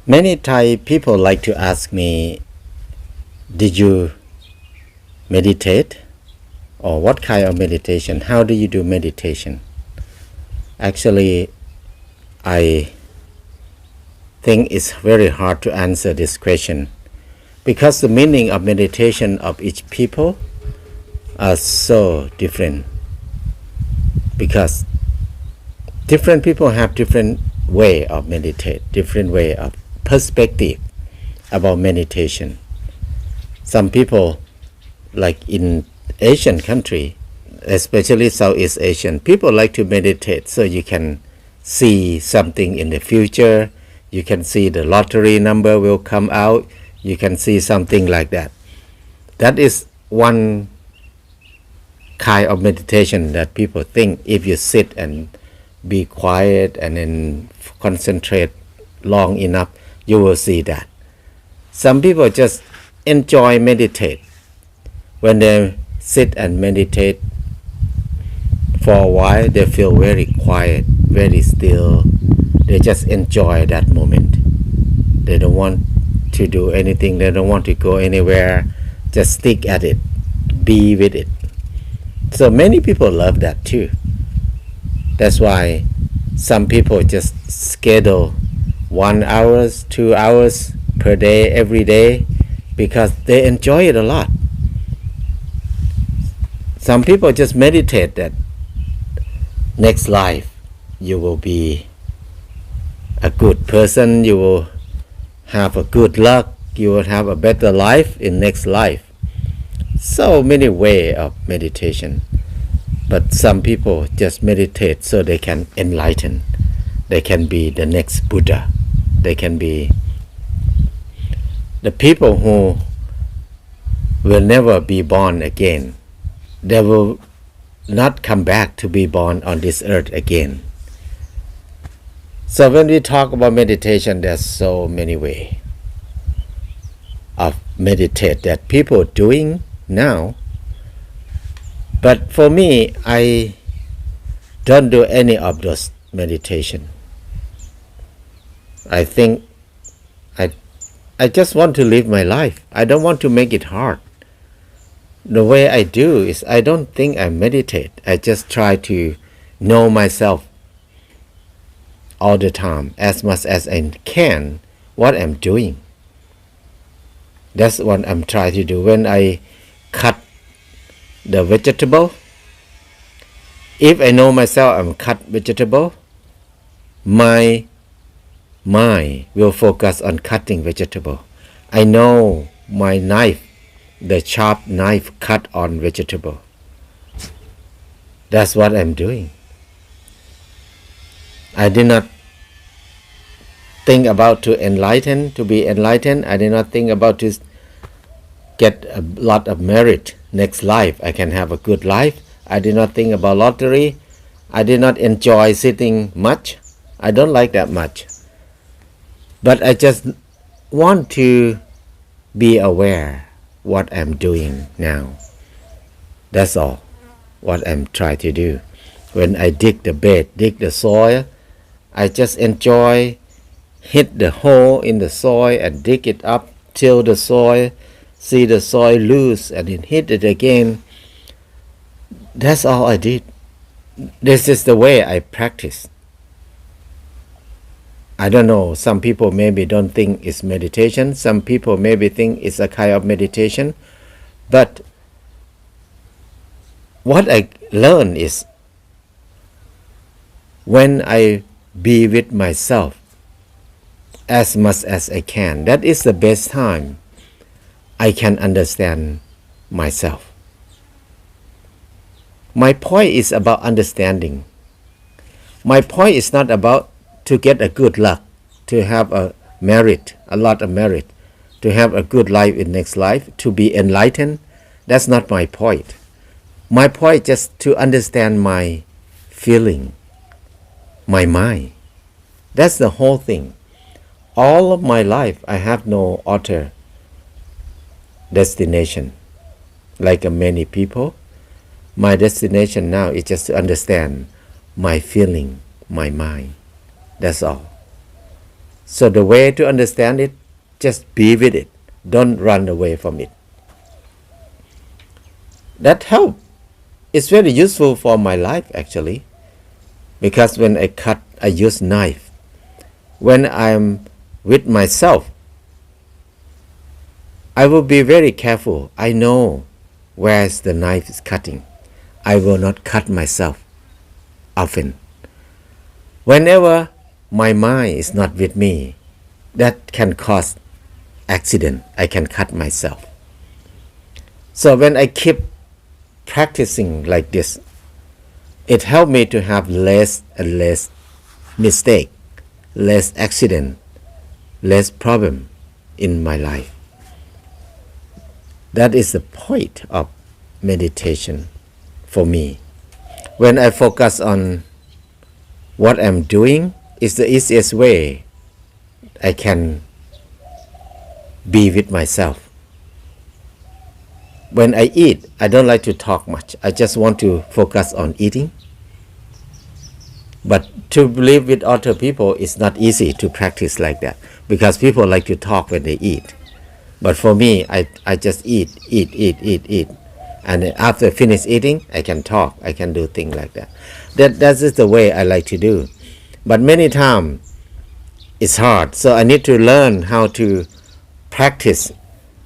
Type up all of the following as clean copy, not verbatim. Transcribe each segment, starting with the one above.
Many Thai people like to ask me, did you meditate? Or what kind of meditation? How do you do meditation? Actually, I think it's very hard to answer this question because the meaning of meditation of each people are so different. Because different people have different way of meditate, different way of perspective about meditation. Some people, like in Asian country, especially Southeast Asian, people like to meditate so you can see something in the future, you can see the lottery number will come out, you can see something like that. That is one kind of meditation that people think if you sit and be quiet and then concentrate long enough, you will see that. Some people just enjoy meditate. When they sit and meditate for a while, they feel very quiet, very still. They just enjoy that moment. They don't want to do anything. They don't want to go anywhere. Just stick at it. Be with it. So many people love that too. That's why some people just schedule 1 hour, 2 hours per day, every day, because they enjoy it a lot. Some people just meditate that next life you will be a good person, you will have a good luck, you will have a better life in next life. So many ways of meditation. But some people just meditate so they can enlighten. They can be the next Buddha. They can be the people who will never be born again. They will not come back to be born on this earth again. So when we talk about meditation, there's so many ways of meditate that people are doing now. But for me, I don't do any of those meditation. I think I just want to live my life. I don't want to make it hard. The way I do is I don't think I meditate. I just try to know myself all the time, as much as I can, what I'm doing. That's what I'm trying to do. When I cut the vegetable, if I know myself I'm cut vegetable, my mind will focus on cutting vegetable. I know my knife, the sharp knife cut on vegetable. That's what I'm doing. I did not think about to be enlightened. I did not think about to get a lot of merit. Next life, I can have a good life. I did not think about lottery. I did not enjoy sitting much. I don't like that much. But I just want to be aware what I'm doing now. That's all what I'm trying to do. When I dig the bed, dig the soil, I just enjoy hit the hole in the soil and dig it up till the soil, see the soil loose and then hit it again. That's all I did. This is the way I practice. I don't know, some people maybe don't think it's meditation. Some people maybe think it's a kind of meditation. But what I learned is when I be with myself as much as I can, that is the best time I can understand myself. My point is about understanding. My point is not about to get a good luck, to have a lot of merit, to have a good life in next life, to be enlightened. That's not my point. My point is just to understand my feeling, my mind. That's the whole thing. All of my life, I have no other destination. Like many people, my destination now is just to understand my feeling, my mind. That's all. So the way to understand it, just be with it. Don't run away from it. That help is very useful for my life actually. Because when I cut, I use knife. When I'm with myself, I will be very careful. I know where the knife is cutting. I will not cut myself often. Whenever my mind is not with me, that can cause accident. I can cut myself. So when I keep practicing like this, it helped me to have less and less mistake, less accident, less problem in my life. That is the point of meditation for me. When I focus on what I'm doing, it's the easiest way I can be with myself. When I eat, I don't like to talk much. I just want to focus on eating. But to live with other people is not easy to practice like that because people like to talk when they eat. But for me, I just eat. And after finish eating, I can talk. I can do things like that. That is the way I like to do. But many times, it's hard. So I need to learn how to practice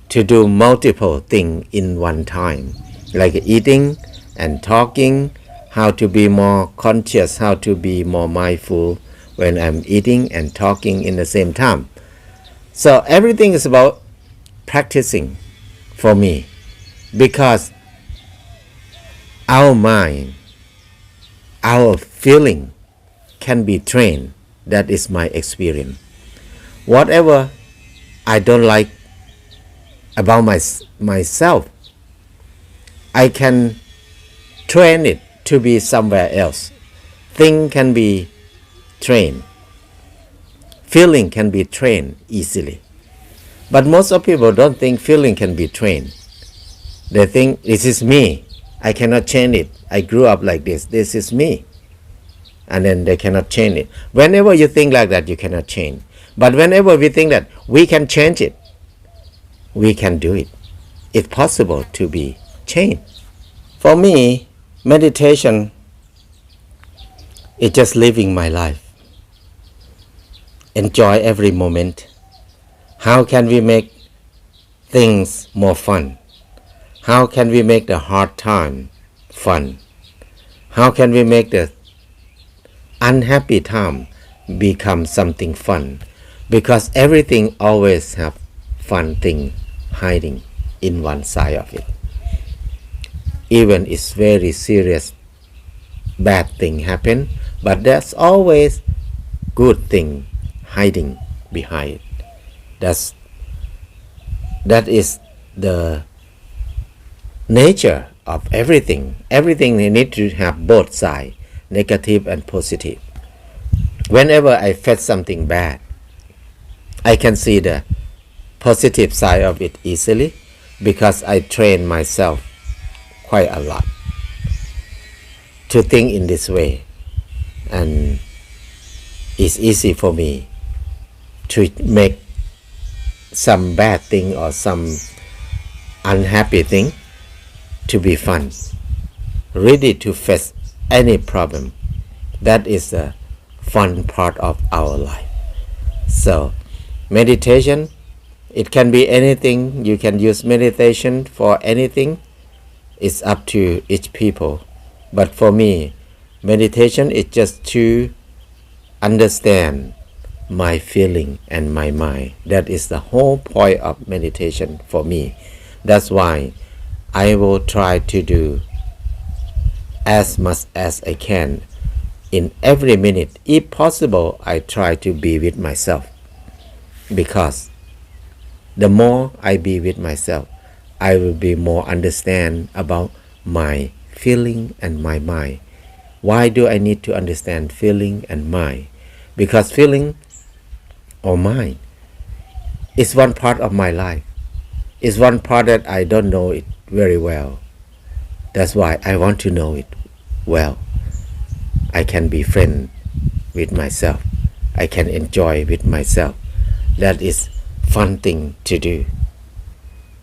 to do multiple things in one time. Like eating and talking, how to be more conscious, how to be more mindful when I'm eating and talking in the same time. So everything is about practicing for me because our mind, our feeling can be trained. That is my experience. Whatever I don't like about myself, I can train it to be somewhere else. Thing can be trained. Feeling can be trained easily. But most of people don't think feeling can be trained. They think this is me. I cannot change it. I grew up like this. This is me. And then they cannot change it. Whenever you think like that, you cannot change. But whenever we think that we can change it, we can do it. It's possible to be changed. For me, meditation is just living my life. Enjoy every moment. How can we make things more fun? How can we make the hard time fun? How can we make the unhappy time become something fun? Because everything always have fun thing hiding in one side of it. Even it's very serious bad thing happen, but there's always good thing hiding behind it. That is the nature of everything. Everything they need to have both sides, negative and positive. Whenever I face something bad, I can see the positive side of it easily because I train myself quite a lot to think in this way, and it's easy for me to make some bad thing or some unhappy thing to be fun, ready to face any problem. That is the fun part of our life. So meditation, it can be anything. You can use meditation for anything. It's up to each people. But for me, meditation is just to understand my feeling and my mind. That is the whole point of meditation for me. That's why I will try to do as much as I can in every minute. If possible, I try to be with myself, because the more I be with myself, I will be more understand about my feeling and my mind. Why do I need to understand feeling and mind? Because feeling or mind is one part of my life. It's one part that I don't know it very well. That's why I want to know it well. I can be friend with myself. I can enjoy with myself. That is fun thing to do.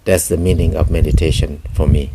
That's the meaning of meditation for me.